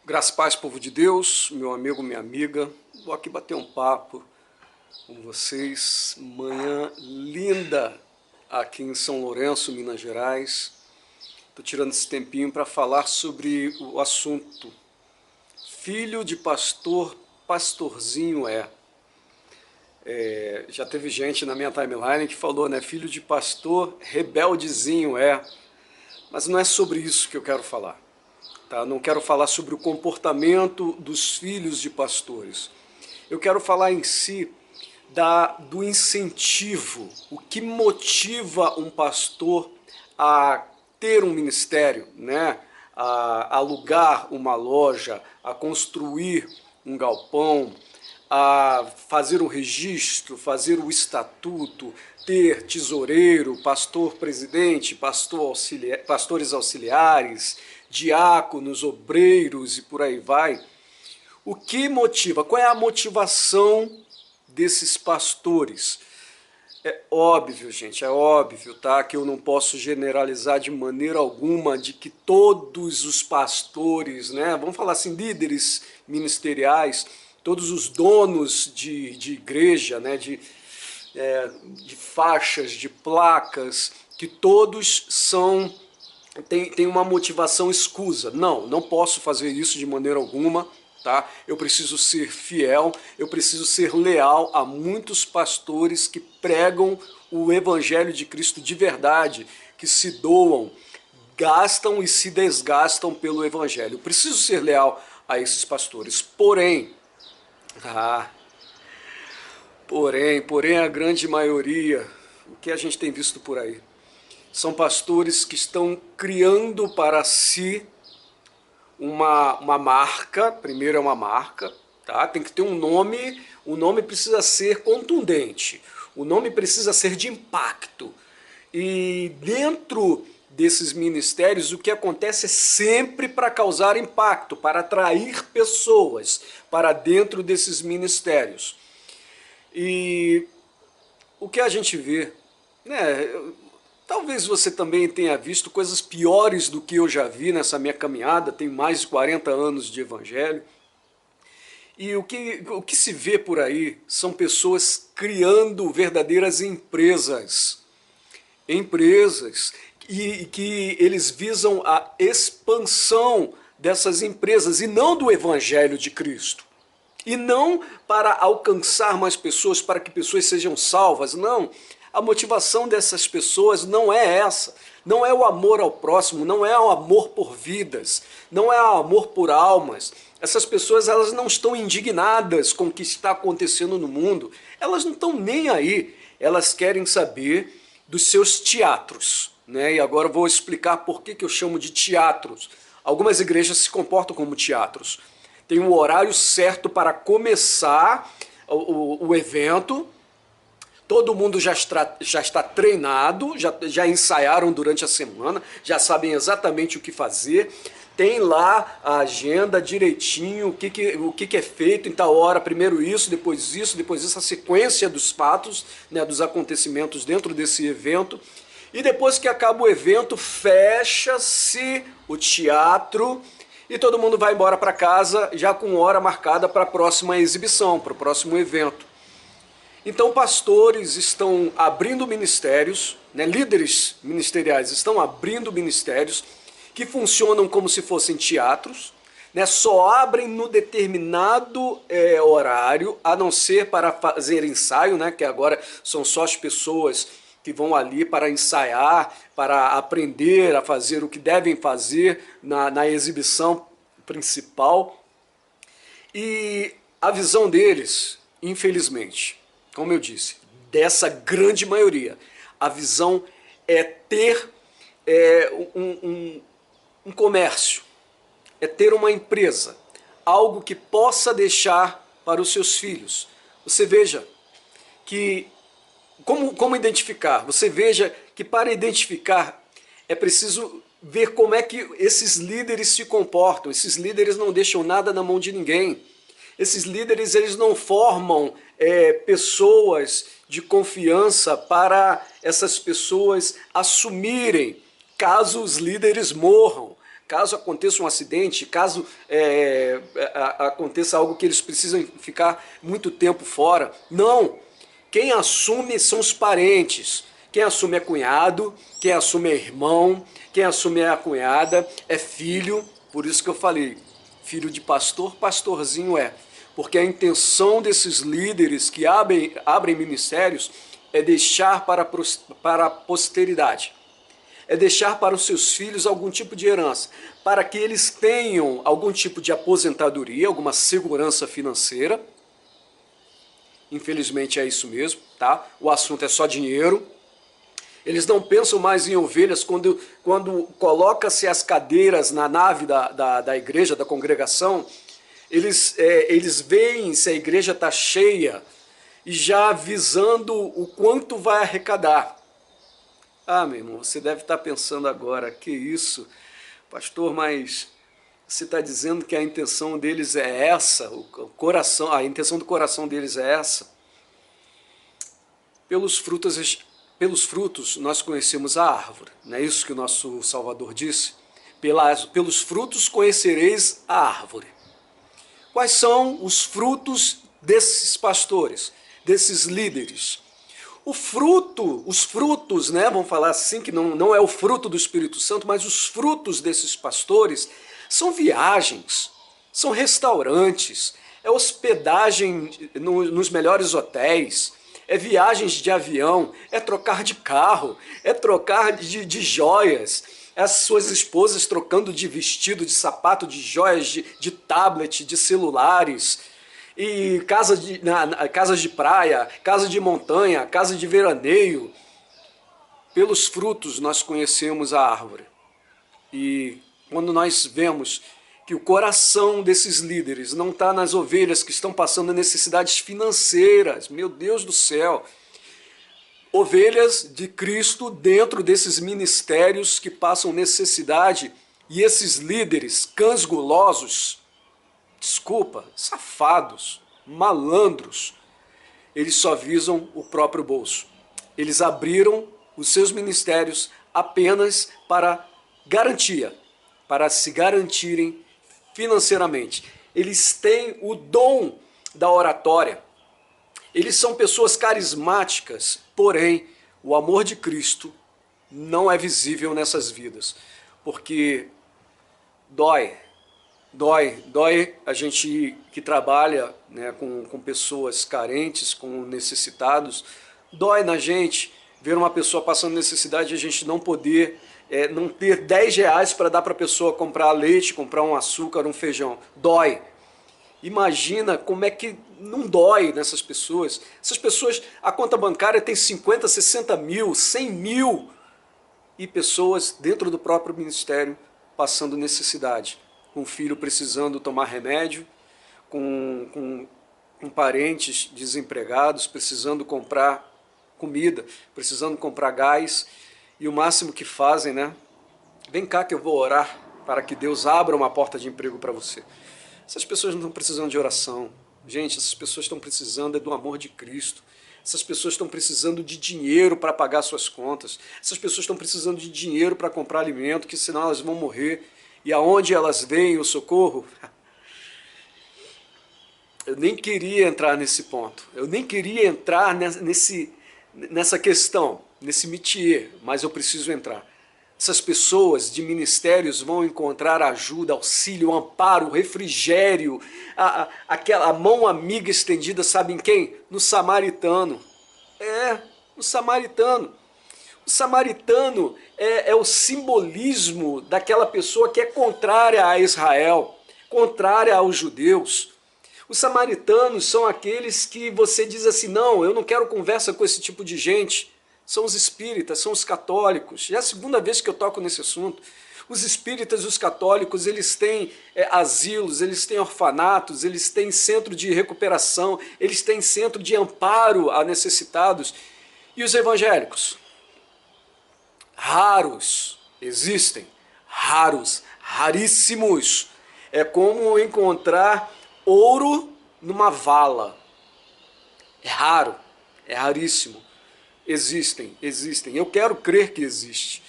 Graça e paz, povo de Deus, meu amigo, minha amiga. Vou aqui bater um papo com vocês. Manhã linda aqui em São Lourenço, Minas Gerais. Estou tirando esse tempinho para falar sobre o assunto. Filho de pastor, pastorzinho é. Já teve gente na minha timeline que falou, né? Filho de pastor, rebeldezinho é. Mas não é sobre isso que eu quero falar. Tá? Não quero falar sobre o comportamento dos filhos de pastores. Eu quero falar em si do incentivo, o que motiva um pastor a ter um ministério, né? A alugar uma loja, a construir um galpão, a fazer o registro, fazer o estatuto, ter tesoureiro, pastor presidente, pastores auxiliares, diáconos, obreiros e por aí vai. O que motiva? Qual é a motivação desses pastores? É óbvio, gente, é óbvio, tá? Que eu não posso generalizar de maneira alguma de que todos os pastores, né? Vamos falar assim, líderes ministeriais, todos os donos de igreja, né? De faixas, de placas, que todos tem uma motivação escusa. Não posso fazer isso de maneira alguma, tá? Eu preciso ser fiel, eu preciso ser leal a muitos pastores que pregam o evangelho de Cristo de verdade, que se doam, gastam e se desgastam pelo evangelho. Eu preciso ser leal a esses pastores. Porém, a grande maioria, o que a gente tem visto por aí, são pastores que estão criando para si uma marca. Primeiro é uma marca, tá? Tem que ter um nome, o nome precisa ser contundente, o nome precisa ser de impacto. E dentro desses ministérios o que acontece é sempre para causar impacto, para atrair pessoas para dentro desses ministérios. E o que a gente vê, né? Talvez você também tenha visto coisas piores do que eu já vi nessa minha caminhada, tenho mais de 40 anos de evangelho. E o que se vê por aí são pessoas criando verdadeiras empresas. Empresas que eles visam a expansão dessas empresas e não do evangelho de Cristo. E não para alcançar mais pessoas, para que pessoas sejam salvas, não. A motivação dessas pessoas não é essa, não é o amor ao próximo, não é o amor por vidas, não é o amor por almas. Essas pessoas, elas não estão indignadas com o que está acontecendo no mundo, elas não estão nem aí, elas querem saber dos seus teatros, né? E agora eu vou explicar por que eu chamo de teatros. Algumas igrejas se comportam como teatros. Tem um horário certo para começar o evento, todo mundo já está treinado, já ensaiaram durante a semana, já sabem exatamente o que fazer, tem lá a agenda direitinho, o que é feito em tal hora, primeiro isso, depois isso, a sequência dos fatos, né, dos acontecimentos dentro desse evento. E depois que acaba o evento, fecha-se o teatro, e todo mundo vai embora para casa já com hora marcada para a próxima exibição, para o próximo evento. Então pastores estão abrindo ministérios, né, líderes ministeriais estão abrindo ministérios que funcionam como se fossem teatros, né, só abrem no determinado horário, a não ser para fazer ensaio, né, que agora são só as pessoas que vão ali para ensaiar, para aprender a fazer o que devem fazer na exibição principal. E a visão deles, infelizmente, como eu disse, dessa grande maioria, a visão é ter um comércio, é ter uma empresa, algo que possa deixar para os seus filhos. Você veja que como identificar? Você veja que para identificar é preciso ver como é que esses líderes se comportam. Esses líderes não deixam nada na mão de ninguém. Esses líderes, eles não formam pessoas de confiança para essas pessoas assumirem caso os líderes morram, caso aconteça um acidente, caso aconteça algo que eles precisam ficar muito tempo fora. Não! Quem assume são os parentes. Quem assume é cunhado, quem assume é irmão, quem assume é a cunhada, é filho. Por isso que eu falei, filho de pastor, pastorzinho é. Porque a intenção desses líderes que abrem ministérios é deixar para a posteridade. É deixar para os seus filhos algum tipo de herança, para que eles tenham algum tipo de aposentadoria, alguma segurança financeira. Infelizmente é isso mesmo, tá? O assunto é só dinheiro. Eles não pensam mais em ovelhas quando coloca-se as cadeiras na nave da igreja, da congregação. Eles veem se a igreja está cheia e já visando o quanto vai arrecadar. Ah, meu irmão, você deve estar pensando agora, que isso, pastor, mas você está dizendo que a intenção deles é essa, a intenção do coração deles é essa? Pelos frutos nós conhecemos a árvore, não é isso que o nosso Salvador disse? Pelos frutos conhecereis a árvore. Quais são os frutos desses pastores, desses líderes? Os frutos, né, vamos falar assim, que não é o fruto do Espírito Santo, mas os frutos desses pastores são viagens, são restaurantes, é hospedagem nos melhores hotéis, é viagens de avião, é trocar de carro, é trocar de joias, é as suas esposas trocando de vestido, de sapato, de joias, de tablet, de celulares, e casas de praia, casa de montanha, casa de veraneio. Pelos frutos nós conhecemos a árvore. E quando nós vemos que o coração desses líderes não está nas ovelhas que estão passando necessidades financeiras, meu Deus do céu, ovelhas de Cristo dentro desses ministérios que passam necessidade, e esses líderes, cães gulosos, safados, malandros, eles só visam o próprio bolso. Eles abriram os seus ministérios apenas para garantia, para se garantirem financeiramente. Eles têm o dom da oratória. Eles são pessoas carismáticas, porém, o amor de Cristo não é visível nessas vidas, porque dói a gente que trabalha, né, com pessoas carentes, com necessitados, dói na gente ver uma pessoa passando necessidade e a gente não poder, não ter 10 reais para dar para a pessoa comprar leite, comprar um açúcar, um feijão. Dói. Imagina como é que não dói nessas pessoas. Essas pessoas, a conta bancária tem 50, 60 mil, 100 mil, e pessoas dentro do próprio ministério passando necessidade, com filho precisando tomar remédio, com parentes desempregados, precisando comprar comida, precisando comprar gás, e o máximo que fazem, né? Vem cá que eu vou orar para que Deus abra uma porta de emprego para você. Essas pessoas não estão precisando de oração. Gente, essas pessoas estão precisando do amor de Cristo. Essas pessoas estão precisando de dinheiro para pagar suas contas. Essas pessoas estão precisando de dinheiro para comprar alimento, que senão elas vão morrer. E aonde elas veem o socorro? Eu nem queria entrar nesse ponto. Eu nem queria entrar nessa questão, nesse métier, mas eu preciso entrar. Essas pessoas de ministérios vão encontrar ajuda, auxílio, amparo, refrigério, aquela mão amiga estendida, sabe em quem? No samaritano. No samaritano. O samaritano é o simbolismo daquela pessoa que é contrária a Israel, contrária aos judeus. Os samaritanos são aqueles que você diz assim, não, eu não quero conversa com esse tipo de gente. São os espíritas, são os católicos. Já é a segunda vez que eu toco nesse assunto. Os espíritas e os católicos, eles têm asilos, eles têm orfanatos, eles têm centro de recuperação, eles têm centro de amparo a necessitados. E os evangélicos? Raros, existem, raros, raríssimos. É como encontrar ouro numa vala. É raro, é raríssimo. Existem. Eu quero crer que existe.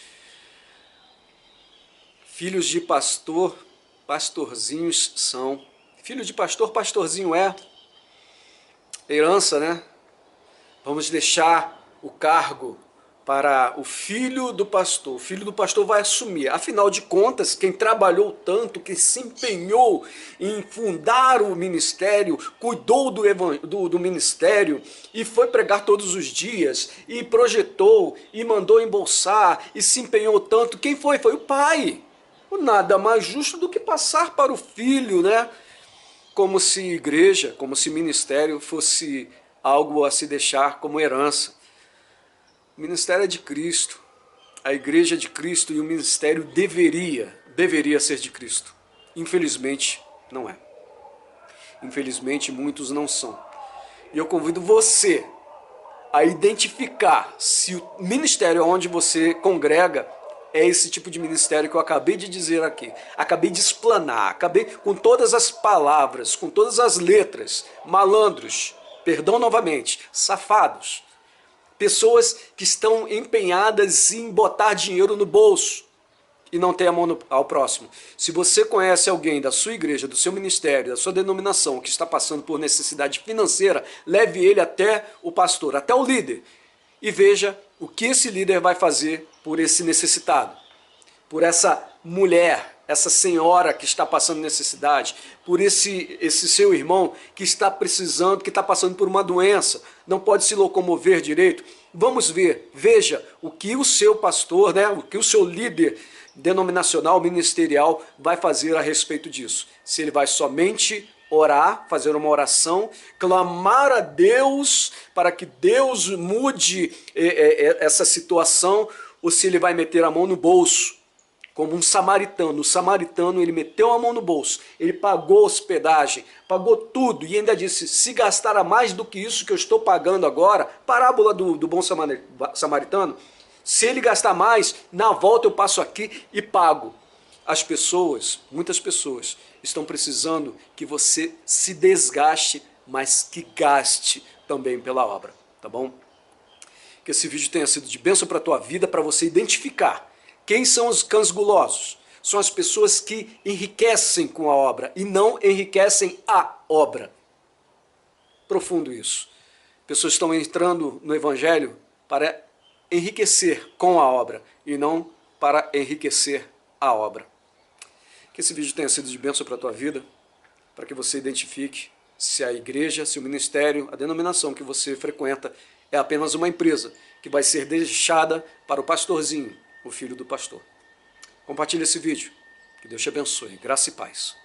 Filhos de pastor, pastorzinhos são. Filho de pastor, pastorzinho é. Herança, né? Vamos deixar o cargo para o filho do pastor. O filho do pastor vai assumir. Afinal de contas, quem trabalhou tanto, quem se empenhou em fundar o ministério, cuidou do ministério e foi pregar todos os dias, e projetou, e mandou embolsar, e se empenhou tanto, quem foi? Foi o pai. Nada mais justo do que passar para o filho, né? Como se igreja, como se ministério fosse algo a se deixar como herança. O ministério é de Cristo, a igreja é de Cristo e o ministério deveria ser de Cristo. Infelizmente, não é. Infelizmente, muitos não são. E eu convido você a identificar se o ministério onde você congrega é esse tipo de ministério que eu acabei de dizer aqui. Acabei de explanar, acabei com todas as palavras, com todas as letras. Malandros, perdão novamente, safados. Pessoas que estão empenhadas em botar dinheiro no bolso e não tem amor ao próximo. Se você conhece alguém da sua igreja, do seu ministério, da sua denominação que está passando por necessidade financeira, leve ele até o pastor, até o líder, e veja o que esse líder vai fazer por esse necessitado, por essa mulher, essa senhora que está passando necessidade, por esse seu irmão que está precisando, que está passando por uma doença, não pode se locomover direito. Vamos ver, veja o que o seu pastor, né, o que o seu líder denominacional, ministerial vai fazer a respeito disso. Se ele vai somente orar, fazer uma oração, clamar a Deus para que Deus mude essa situação, ou se ele vai meter a mão no bolso, como um samaritano. O samaritano, ele meteu a mão no bolso, ele pagou hospedagem, pagou tudo e ainda disse, se gastar mais do que isso que eu estou pagando agora, parábola do bom samaritano, se ele gastar mais, na volta eu passo aqui e pago. As pessoas, muitas pessoas, estão precisando que você se desgaste, mas que gaste também pela obra, tá bom? Que esse vídeo tenha sido de bênção para a tua vida, para você identificar quem são os cães gulosos. São as pessoas que enriquecem com a obra e não enriquecem a obra. Profundo isso. Pessoas estão entrando no evangelho para enriquecer com a obra e não para enriquecer a obra. Que esse vídeo tenha sido de bênção para a tua vida, para que você identifique se a igreja, se o ministério, a denominação que você frequenta é apenas uma empresa que vai ser deixada para o pastorzinho, o filho do pastor. Compartilhe esse vídeo. Que Deus te abençoe. Graça e paz.